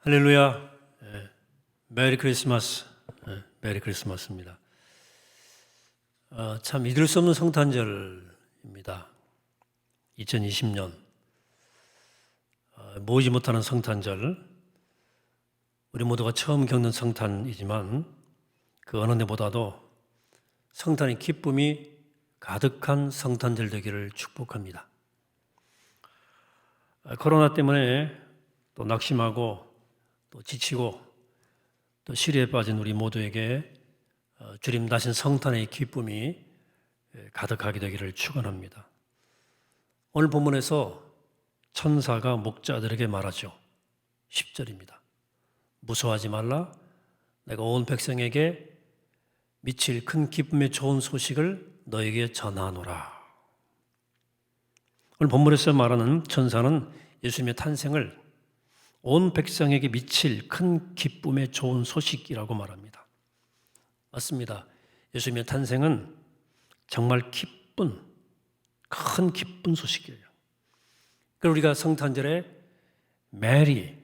할렐루야. 메리 크리스마스. 메리 크리스마스입니다. 참 잊을 수 없는 성탄절입니다. 2020년 모이지 못하는 성탄절, 우리 모두가 처음 겪는 성탄이지만 그 어느 때보다도 성탄의 기쁨이 가득한 성탄절 되기를 축복합니다. 코로나 때문에 또 낙심하고 또 지치고 또 시리에 빠진 우리 모두에게 주님 다신 성탄의 기쁨이 가득하게 되기를 축원합니다. 오늘 본문에서 천사가 목자들에게 말하죠. 10절입니다. 무서워하지 말라. 내가 온 백성에게 미칠 큰 기쁨의 좋은 소식을 너에게 전하노라. 오늘 본문에서 말하는 천사는 예수님의 탄생을 온 백성에게 미칠 큰 기쁨의 좋은 소식이라고 말합니다. 맞습니다. 예수님의 탄생은 정말 큰 기쁜 소식이에요. 그래서 우리가 성탄절에 메리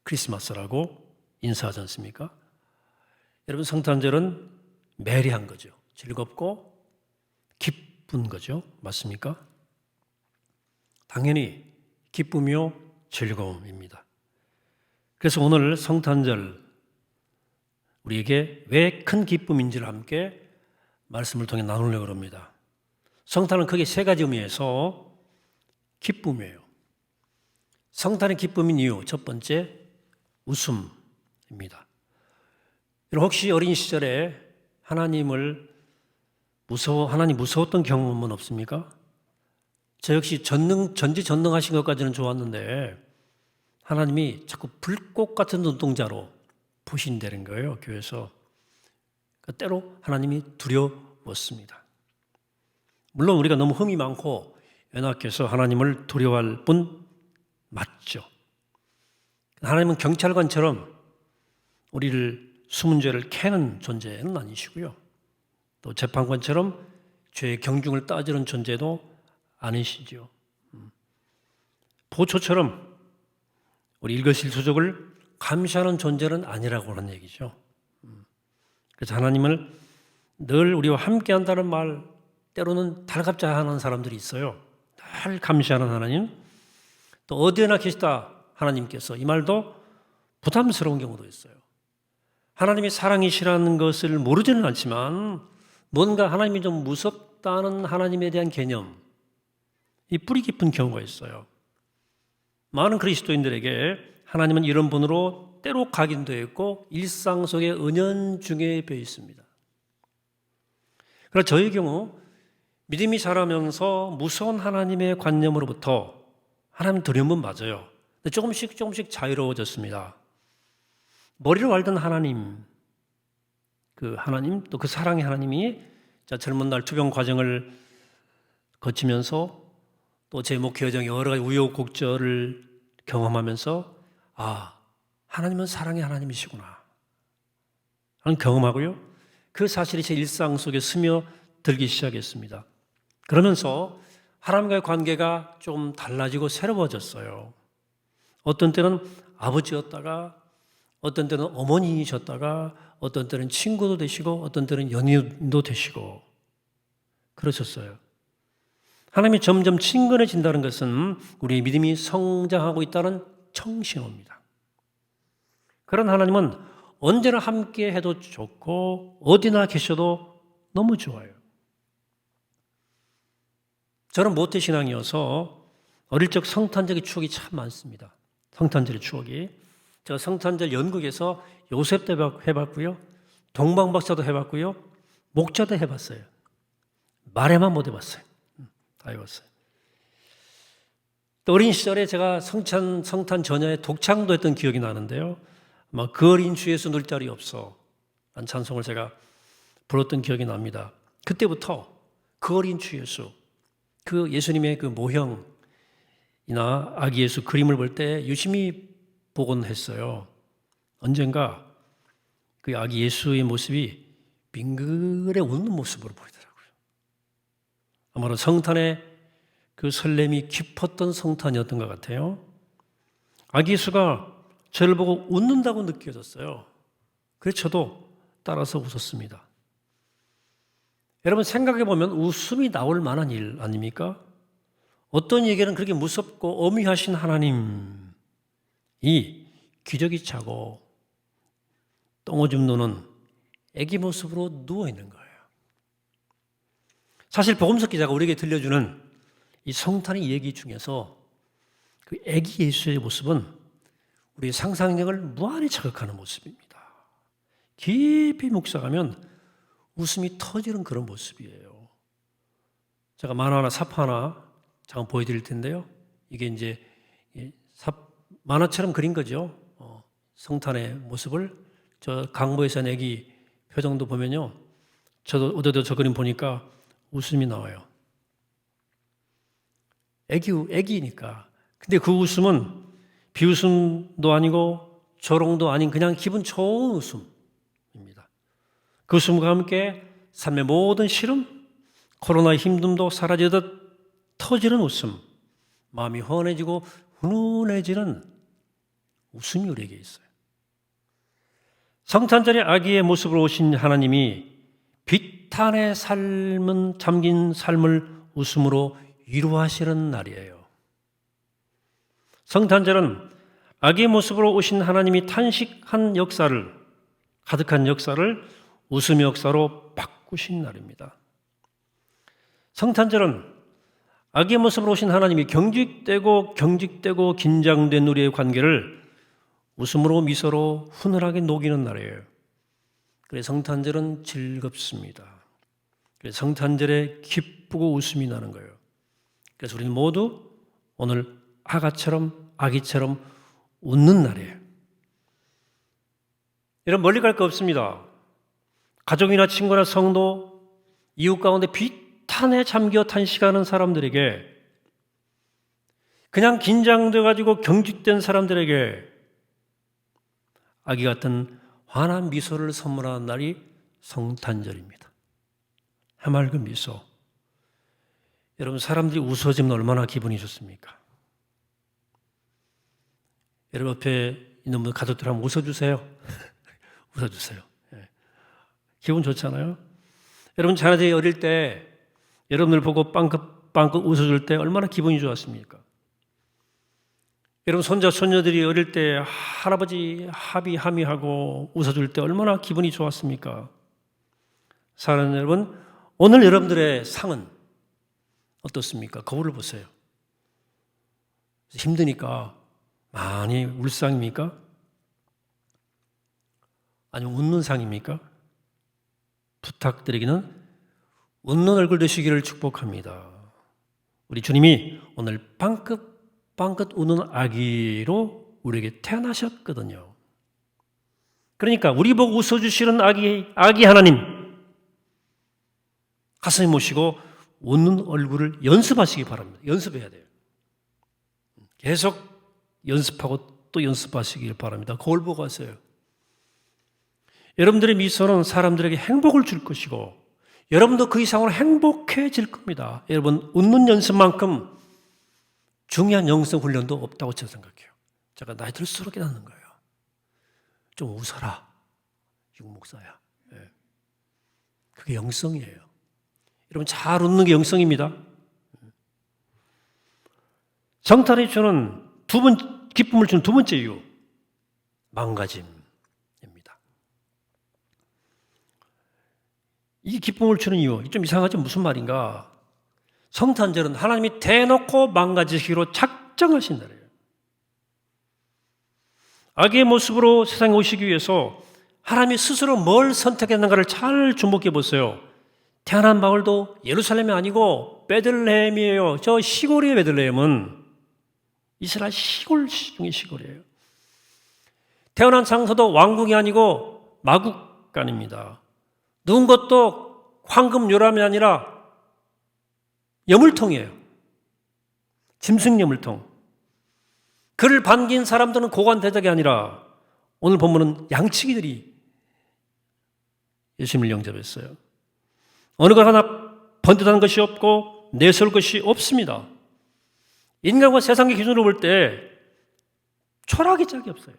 크리스마스라고 인사하지 않습니까? 여러분, 성탄절은 메리한 거죠. 즐겁고 기쁜 거죠. 맞습니까? 당연히 기쁨이요 즐거움입니다. 그래서 오늘 성탄절 우리에게 왜 큰 기쁨인지를 함께 말씀을 통해 나누려고 합니다. 성탄은 크게 세 가지 의미에서 기쁨이에요. 성탄의 기쁨인 이유, 첫 번째 웃음입니다. 여러분, 혹시 어린 시절에 하나님 무서웠던 경험은 없습니까? 저 역시 전지전능하신 것까지는 좋았는데 하나님이 자꾸 불꽃 같은 눈동자로 보신다는 거예요, 교회에서. 때로 하나님이 두려웠습니다. 물론 우리가 너무 흠이 많고 연약해서 하나님을 두려워할 뿐 맞죠. 하나님은 경찰관처럼 우리를 숨은 죄를 캐는 존재는 아니시고요. 또 재판관처럼 죄의 경중을 따지는 존재도 아니시죠. 보초처럼 우리 일거실토족을 감시하는 존재는 아니라고 하는 얘기죠. 그래서 하나님을 늘 우리와 함께 한다는 말, 때로는 달갑자 하는 사람들이 있어요. 늘 감시하는 하나님, 또 어디에나 계시다 하나님께서, 이 말도 부담스러운 경우도 있어요. 하나님이 사랑이시라는 것을 모르지는 않지만 뭔가 하나님이 좀 무섭다는 하나님에 대한 개념, 이 뿌리 깊은 경우가 있어요. 많은 그리스도인들에게 하나님은 이런 분으로 때로 각인되어 있고 일상 속의 은연중에 배어 있습니다. 그러나 저의 경우 믿음이 자라면서 무서운 하나님의 관념으로부터 하나님 두려움은 맞아요. 근데 조금씩 자유로워졌습니다. 머리로 알던 하나님, 또 그 사랑의 하나님이 젊은 날 투병 과정을 거치면서 또 제 목회 여정에 여러 가지 우여곡절을 경험하면서 하나님은 사랑의 하나님이시구나 하는 경험하고요. 그 사실이 제 일상 속에 스며들기 시작했습니다. 그러면서 하나님과의 관계가 좀 달라지고 새로워졌어요. 어떤 때는 아버지였다가, 어떤 때는 어머니이셨다가, 어떤 때는 친구도 되시고, 어떤 때는 연인도 되시고 그러셨어요. 하나님이 점점 친근해진다는 것은 우리의 믿음이 성장하고 있다는 청신호입니다. 그런 하나님은 언제나 함께 해도 좋고 어디나 계셔도 너무 좋아요. 저는 모태신앙이어서 어릴 적 성탄절의 추억이 참 많습니다. 성탄절의 추억이. 제가 성탄절 연극에서 요셉도 해봤고요. 동방박사도 해봤고요. 목자도 해봤어요. 말에만 못 해봤어요. 다 해봤어요. 또 어린 시절에 제가 성탄 전야에 독창도 했던 기억이 나는데요. 아마 그 어린 주 예수 늘 자리 없어 라는 찬송을 제가 불렀던 기억이 납니다. 그때부터 그 어린 주 예수, 그 예수님의 그 모형이나 아기 예수 그림을 볼 때 유심히 보곤 했어요. 언젠가 그 아기 예수의 모습이 빙그레 웃는 모습으로 보이더라고요. 아마도 성탄의 그 설렘이 깊었던 성탄이었던 것 같아요. 아기 예수가 저를 보고 웃는다고 느껴졌어요. 그래서 저도 따라서 웃었습니다. 여러분 생각해 보면 웃음이 나올 만한 일 아닙니까? 어떤 얘기는 그렇게 무섭고 어미하신 하나님이 기저귀 차고 똥오줌 누는 애기 모습으로 누워 있는 거예요. 사실 복음서 기자가 우리에게 들려주는 이 성탄의 얘기 중에서 그 애기 예수의 모습은 우리의 상상력을 무한히 자극하는 모습입니다. 깊이 묵상하면 웃음이 터지는 그런 모습이에요. 제가 만화나 삽 하나 잠깐 보여드릴 텐데요. 이게 이제 만화처럼 그린 거죠. 성탄의 모습을 저 강보에서 애기 표정도 보면요. 저도 어제도 저 그림 보니까 웃음이 나와요. 애기니까. 근데 그 웃음은 비웃음도 아니고 조롱도 아닌 그냥 기분 좋은 웃음입니다. 그 웃음과 함께 삶의 모든 시름, 코로나의 힘듦도 사라지듯 터지는 웃음, 마음이 헌해지고 훈훈해지는 웃음이 우리에게 있어요. 성탄절에 아기의 모습으로 오신 하나님이 비탄의 삶은 잠긴 삶을 웃음으로 위로하시는 날이에요. 성탄절은 아기의 모습으로 오신 하나님이 탄식한 역사를, 가득한 역사를 웃음의 역사로 바꾸신 날입니다. 성탄절은 아기의 모습으로 오신 하나님이 경직되고 긴장된 우리의 관계를 웃음으로 미소로 훈훈하게 녹이는 날이에요. 그래서 성탄절은 즐겁습니다. 그래서 성탄절에 기쁘고 웃음이 나는 거예요. 그래서 우리는 모두 오늘 아기처럼 웃는 날이에요. 여러분 멀리 갈 거 없습니다. 가족이나 친구나 성도, 이웃 가운데 비탄에 잠겨 탄식하는 사람들에게, 그냥 긴장돼가지고 경직된 사람들에게 아기 같은 환한 미소를 선물하는 날이 성탄절입니다. 해맑은 미소. 여러분 사람들이 웃어지면 얼마나 기분이 좋습니까? 여러분 옆에 있는 분 가족들 한번 웃어주세요. 웃어주세요. 예. 기분 좋잖아요. 여러분 자녀들이 어릴 때 여러분들 보고 빵긋빵긋 웃어줄 때 얼마나 기분이 좋았습니까? 여러분 손자 손녀들이 어릴 때 할아버지 하미하고 웃어줄 때 얼마나 기분이 좋았습니까? 사랑하는 여러분, 오늘 여러분들의 상은 어떻습니까? 거울을 보세요. 힘드니까 많이 울 상입니까? 아니면 웃는 상입니까? 부탁드리기는 웃는 얼굴 되시기를 축복합니다. 우리 주님이 오늘 빵긋 우는 아기로 우리에게 태어나셨거든요. 그러니까 우리 보고 웃어주시는 아기 하나님 가슴에 모시고 웃는 얼굴을 연습하시기 바랍니다. 연습해야 돼요. 계속 연습하고 또 연습하시길 바랍니다. 거울 보고 하세요. 여러분들의 미소는 사람들에게 행복을 줄 것이고 여러분도 그 이상으로 행복해질 겁니다. 여러분 웃는 연습만큼 중요한 영성 훈련도 없다고 저는 생각해요. 제가 나이 들수록 깨닫는 거예요. 좀 웃어라. 육목사야. 네. 그게 영성이에요. 여러분 잘 웃는 게 영성입니다. 성탄이 주는 기쁨을 주는 두 번째 이유, 망가짐입니다. 이 기쁨을 주는 이유, 좀 이상하죠? 무슨 말인가? 성탄절은 하나님이 대놓고 망가지시기로 작정하신 날이에요. 아기의 모습으로 세상에 오시기 위해서 하나님이 스스로 뭘 선택했는가를 잘 주목해 보세요. 태어난 마을도 예루살렘이 아니고 베들레헴이에요. 저 시골의 베들레헴은 이스라엘 시골 중의 시골이에요. 태어난 장소도 왕궁이 아니고 마국간입니다. 누운 것도 황금 요람이 아니라 여물통이에요. 짐승 여물통. 그를 반긴 사람들은 고관대적이 아니라 오늘 본문은 양치기들이 예수님을 영접했어요. 어느 것 하나 번듯한 것이 없고 내세울 것이 없습니다. 인간과 세상의 기준으로 볼 때 초라하기 짝이 없어요.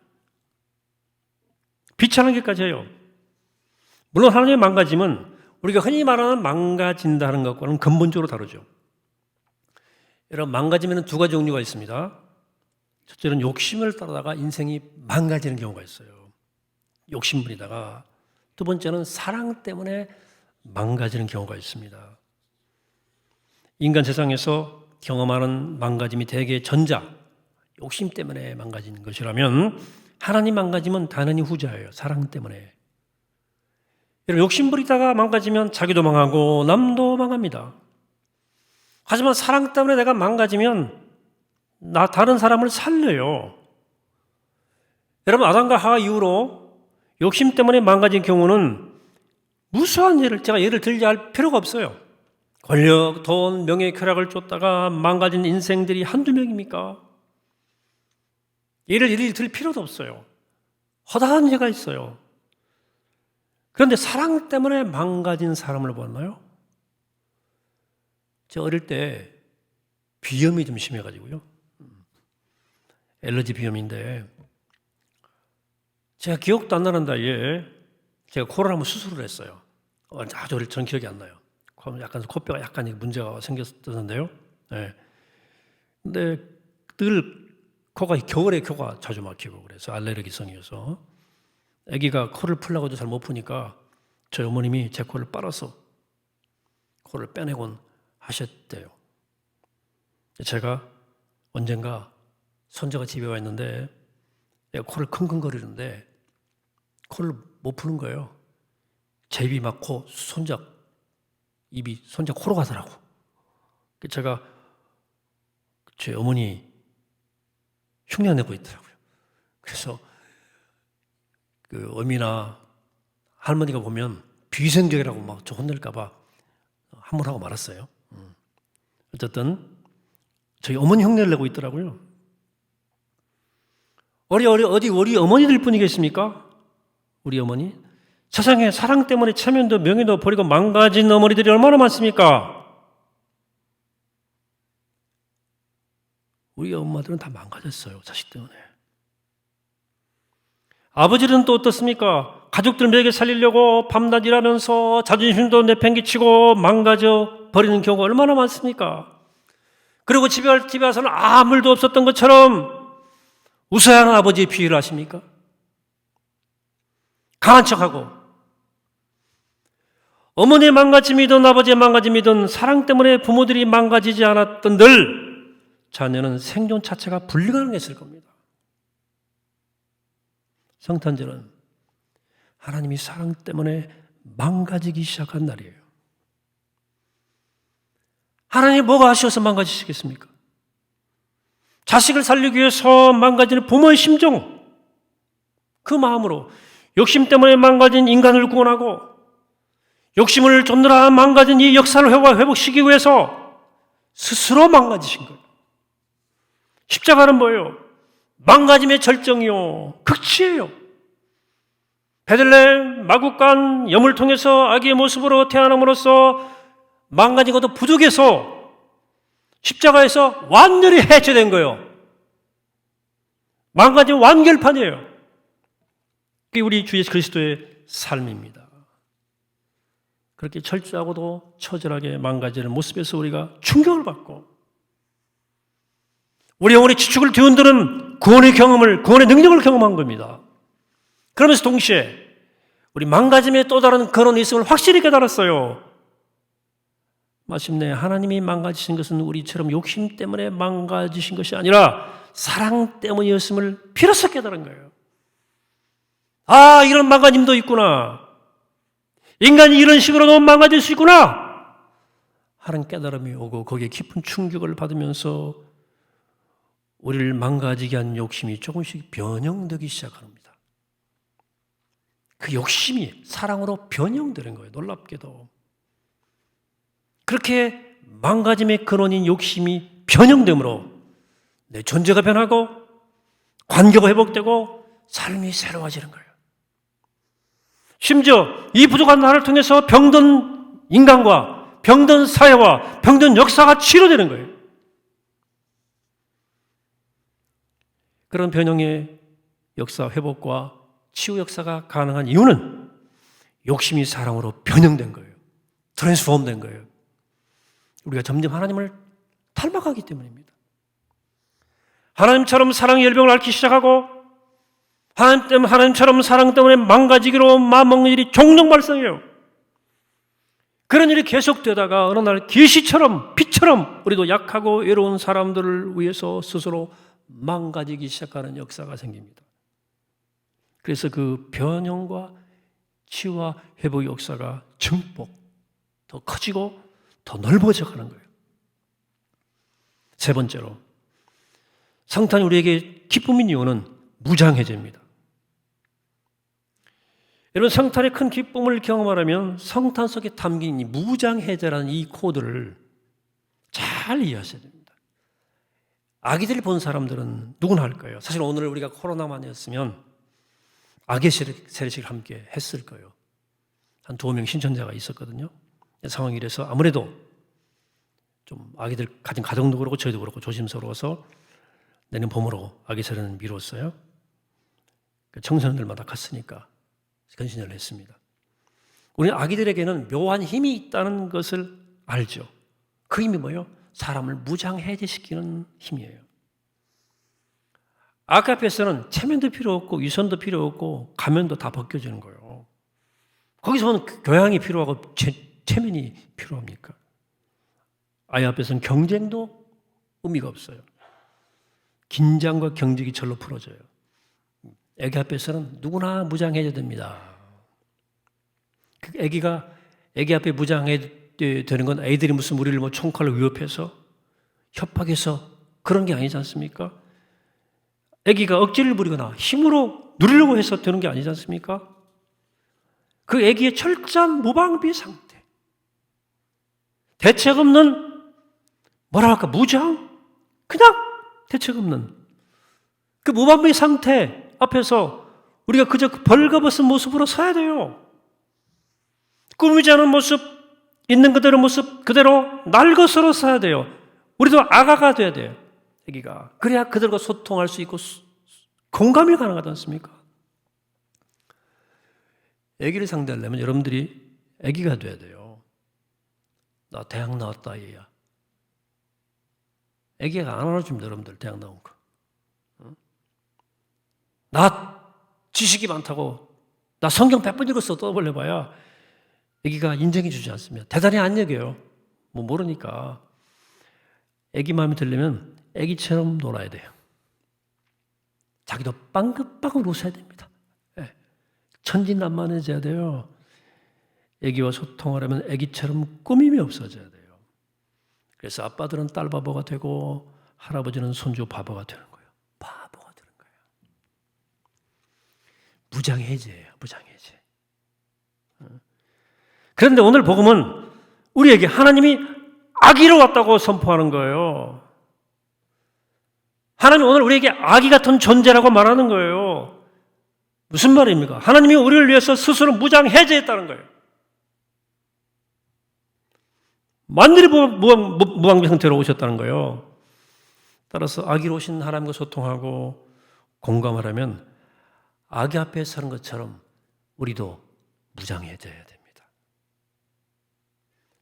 비참하게까지 해요. 물론 하나님의 망가짐은 우리가 흔히 말하는 망가진다는 것과는 근본적으로 다르죠. 여러분, 망가짐에는 두 가지 종류가 있습니다. 첫째는 욕심을 따르다가 인생이 망가지는 경우가 있어요. 욕심 부리다가. 두 번째는 사랑 때문에 망가지는 경우가 있습니다. 인간 세상에서 경험하는 망가짐이 대개 전자, 욕심 때문에 망가지는 것이라면 하나님 망가짐은 당연히 후자예요. 사랑 때문에. 여러분, 욕심 부리다가 망가지면 자기도 망하고 남도 망합니다. 하지만 사랑 때문에 내가 망가지면 다른 사람을 살려요. 여러분, 아담과 하와 이후로 욕심 때문에 망가진 경우는 무수한 제가 예를 들지 할 필요가 없어요. 권력, 돈, 명예, 쾌락을 쫓다가 망가진 인생들이 한두 명입니까? 예를 일일이 들 필요도 없어요. 허다한 예가 있어요. 그런데 사랑 때문에 망가진 사람을 보았나요? 제가 어릴 때 비염이 좀 심해가지고요. 엘러지 비염인데 제가 기억도 안 나는 나이에 제가 코를 한번 수술을 했어요. 아주 어릴 때 전 기억이 안 나요. 약간 코뼈가 약간 문제가 생겼었는데요. 네. 근데 늘 코가 겨울에 코가 자주 막히고 그래서 알레르기성이어서 아기가 코를 풀려고도 잘 못 푸니까 저희 어머님이 제 코를 빨아서 코를 빼내곤 하셨대요. 제가 언젠가 손자가 집에 와 있는데 내가 코를 킁킁거리는데 코를 못 푸는 거예요. 제 입이 막 손자 코로 가더라고. 제가 제 어머니 흉내 내고 있더라고요. 그래서 그 어미나 할머니가 보면 비위생적이라고 막 저 혼낼까봐 함몰하고 말았어요. 어쨌든 저희 어머니 흉내를 내고 있더라고요. 우리 어머니들 뿐이겠습니까? 우리 어머니? 세상에 사랑 때문에 체면도 명예도 버리고 망가진 어머니들이 얼마나 많습니까? 우리 엄마들은 다 망가졌어요. 자식 때문에. 아버지는 또 어떻습니까? 가족들 먹여 살리려고 밤낮 일하면서 자존심도 내팽개치고 망가져 버리는 경우가 얼마나 많습니까? 그리고 집에 와서는 아무 일도 없었던 것처럼 웃어야 하는 아버지의 비유를 아십니까? 강한 척하고. 어머니의 망가짐이든 아버지의 망가짐이든 사랑 때문에 부모들이 망가지지 않았던 늘 자녀는 생존 자체가 불가능했을 겁니다. 성탄절은 하나님이 사랑 때문에 망가지기 시작한 날이에요. 하나님이 뭐가 아쉬워서 망가지시겠습니까? 자식을 살리기 위해서 망가지는 부모의 심정, 그 마음으로 욕심 때문에 망가진 인간을 구원하고 욕심을 쫓느라 망가진 이 역사를 회복시키기 위해서 스스로 망가지신 거예요. 십자가는 뭐예요? 망가짐의 절정이요, 극치예요. 베들레헴 마구간 염을 통해서 아기의 모습으로 태어남으로써 망가진 것도 부족해서 십자가에서 완전히 해체된 거예요. 망가진 완결판이에요. 그게 우리 주 예수 그리스도의 삶입니다. 그렇게 철저하고도 처절하게 망가지는 모습에서 우리가 충격을 받고 우리 영혼의 지축을 뒤흔드는 구원의 능력을 경험한 겁니다. 그러면서 동시에 우리 망가짐의 또 다른 근원이 있음을 확실히 깨달았어요. 마침내 하나님이 망가지신 것은 우리처럼 욕심 때문에 망가지신 것이 아니라 사랑 때문이었음을 비로소 깨달은 거예요. 아, 이런 망가짐도 있구나. 인간이 이런 식으로도 망가질 수 있구나 하는 깨달음이 오고 거기에 깊은 충격을 받으면서 우리를 망가지게 한 욕심이 조금씩 변형되기 시작합니다. 그 욕심이 사랑으로 변형되는 거예요. 놀랍게도. 그렇게 망가짐의 근원인 욕심이 변형되므로 내 존재가 변하고 관계가 회복되고 삶이 새로워지는 거예요. 심지어 이 부족한 나를 통해서 병든 인간과 병든 사회와 병든 역사가 치료되는 거예요. 그런 변형의 역사 회복과 치유 역사가 가능한 이유는 욕심이 사랑으로 변형된 거예요. 트랜스폼된 거예요. 우리가 점점 하나님을 닮아가기 때문입니다. 하나님처럼 사랑의 열병을 앓기 시작하고 하나님처럼 사랑 때문에 망가지기로 마음먹는 일이 종종 발생해요. 그런 일이 계속되다가 어느 날 계시처럼 빛처럼 우리도 약하고 외로운 사람들을 위해서 스스로 망가지기 시작하는 역사가 생깁니다. 그래서 그 변형과 치유와 회복의 역사가 증폭, 더 커지고 더 넓어져 가는 거예요. 세 번째로, 성탄이 우리에게 기쁨인 이유는 무장해제입니다. 여러분, 성탄의 큰 기쁨을 경험하려면 성탄 속에 담긴 이 무장해제라는 이 코드를 잘 이해하셔야 됩니다. 아기들 본 사람들은 누구나 할 거예요. 사실 오늘 우리가 코로나만 였으면 아기 세례식을 함께 했을 거예요. 한 2명 신천자가 있었거든요. 상황이 이래서 아무래도 좀 아기들 가진 가정도 그렇고 저희도 그렇고 조심스러워서 내년 봄으로 아기 세례는 미뤘어요. 청소년들마다 갔으니까 근신을 했습니다. 우리는 아기들에게는 묘한 힘이 있다는 것을 알죠. 그 힘이 뭐예요? 사람을 무장해제시키는 힘이에요. 아가페에서는 체면도 필요 없고 위선도 필요 없고 가면도 다 벗겨지는 거예요. 거기서는 교양이 필요하고 체면이 필요합니까? 아이 앞에서는 경쟁도 의미가 없어요. 긴장과 경직이 절로 풀어져요. 애기 앞에서는 누구나 무장해제됩니다. 애기 앞에 무장해제되는 건 애들이 무슨 우리를 뭐 총칼로 위협해서 협박해서 그런 게 아니지 않습니까? 애기가 억지를 부리거나 힘으로 누리려고 해서 되는 게 아니지 않습니까? 그 애기의 철저한 무방비 상태, 대책 없는 무장? 그냥 대책 없는 그 무방비 상태 앞에서 우리가 그저 벌거벗은 모습으로 서야 돼요. 꾸미지 않은 모습, 있는 그대로 모습 그대로 날것으로 서야 돼요. 우리도 아가가 돼야 돼요. 애기가. 그래야 그들과 소통할 수 있고 공감이 가능하지 않습니까? 애기를 상대하려면 여러분들이 애기가 돼야 돼요. 나 대학 나왔다 얘야. 애기가 안 알아줍니다. 여러분들 대학 나온 거. 나 지식이 많다고 나 성경 100번 읽었어 떠벌려봐야 애기가 인정해 주지 않습니다. 대단히 안 여겨요. 뭐 모르니까. 애기 마음에 들려면 애기처럼 놀아야 돼요. 자기도 빵긋빵긋 웃어야 됩니다. 네. 천진난만해져야 돼요. 애기와 소통하려면 애기처럼 꾸밈이 없어져야 돼요. 그래서 아빠들은 딸 바보가 되고 할아버지는 손주 바보가 되는 거예요. 바보가 되는 거예요. 무장해제예요. 무장해제. 그런데 오늘 복음은 우리에게 하나님이 아기로 왔다고 선포하는 거예요. 하나님 오늘 우리에게 아기 같은 존재라고 말하는 거예요. 무슨 말입니까? 하나님이 우리를 위해서 스스로 무장해제했다는 거예요. 만일이 무방비 상태로 오셨다는 거예요. 따라서 아기로 오신 하나님과 소통하고 공감하려면 아기 앞에 서는 것처럼 우리도 무장해제해야 됩니다.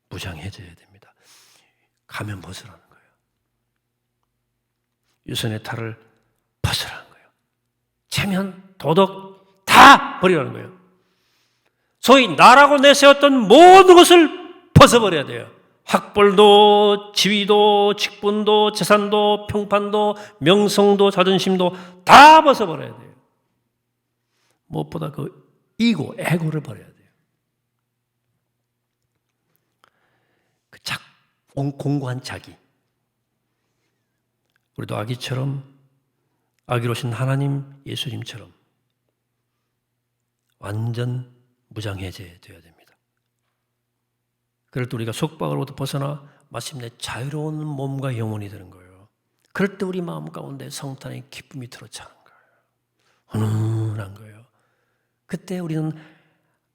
무장해제해야 됩니다. 가면 벗으라는 거예요. 유선의 탈을 벗으라는 거예요. 체면, 도덕 다 버리라는 거예요. 소위 나라고 내세웠던 모든 것을 벗어버려야 돼요. 학벌도, 지위도, 직분도, 재산도, 평판도, 명성도, 자존심도 다 벗어버려야 돼요. 무엇보다 그 에고를 버려야 돼요. 그 공고한 자기. 우리도 아기처럼, 아기로 오신 하나님 예수님처럼 완전 무장해제되어야 됩니다. 그럴 때 우리가 속박으로부터 벗어나 마침내 자유로운 몸과 영혼이 되는 거예요. 그럴 때 우리 마음 가운데 성탄의 기쁨이 들어차는 거예요. 훈훈한 거예요. 그때 우리는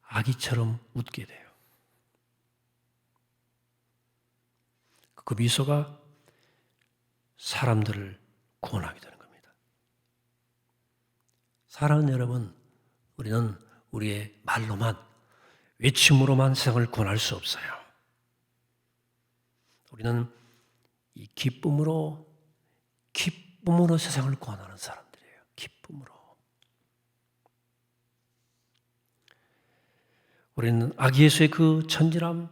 아기처럼 웃게 돼요. 그 미소가 사람들을 구원하게 되는 겁니다. 사랑하는 여러분, 우리는 우리의 말로만, 외침으로만 세상을 구원할 수 없어요. 우리는 이 기쁨으로 세상을 구원하는 사람들이에요. 기쁨으로. 우리는 아기 예수의 그 천진함,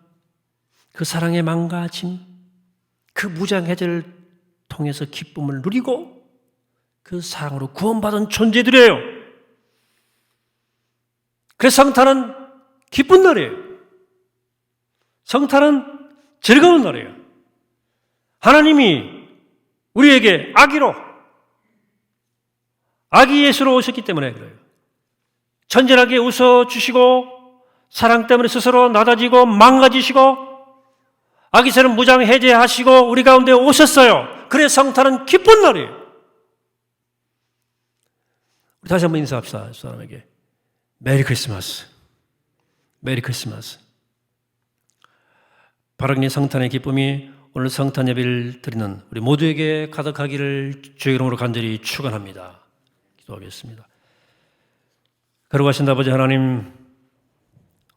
그 사랑의 망가짐, 그 무장해제를 통해서 기쁨을 누리고 그 사랑으로 구원받은 존재들이에요. 그래서 성탄은 기쁜 날이에요. 성탄은 즐거운 날이에요. 하나님이 우리에게 아기 예수로 오셨기 때문에 그래요. 천진하게 웃어주시고 사랑 때문에 스스로 낮아지고 망가지시고 아기처럼 무장해제하시고 우리 가운데 오셨어요. 그래서 성탄은 기쁜 날이에요. 우리 다시 한번 인사합시다. 사람에게 메리 크리스마스. 메리 크리스마스. 바로 이 성탄의 기쁨이 오늘 성탄 예배를 드리는 우리 모두에게 가득하기를 주의 이름으로 간절히 축원합니다. 기도하겠습니다. 거룩하신 아버지 하나님,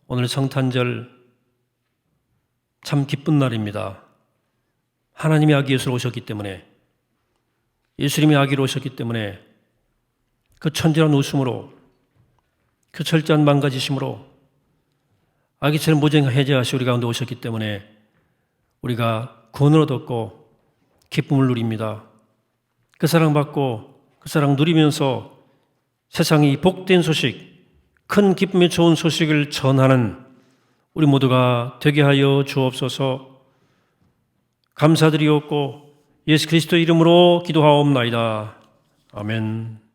오늘 성탄절 참 기쁜 날입니다. 하나님이 아기 예수로 오셨기 때문에, 예수님이 아기로 오셨기 때문에 그 천진한 웃음으로, 그 철저한 망가지심으로 아기처럼 무장해제하시 우리 가운데 오셨기 때문에 우리가 구원을 얻었고 기쁨을 누립니다. 그 사랑 받고 그 사랑 누리면서 세상이 복된 소식, 큰 기쁨의 좋은 소식을 전하는 우리 모두가 되게 하여 주옵소서. 감사드리옵고 예수 그리스도 이름으로 기도하옵나이다. 아멘.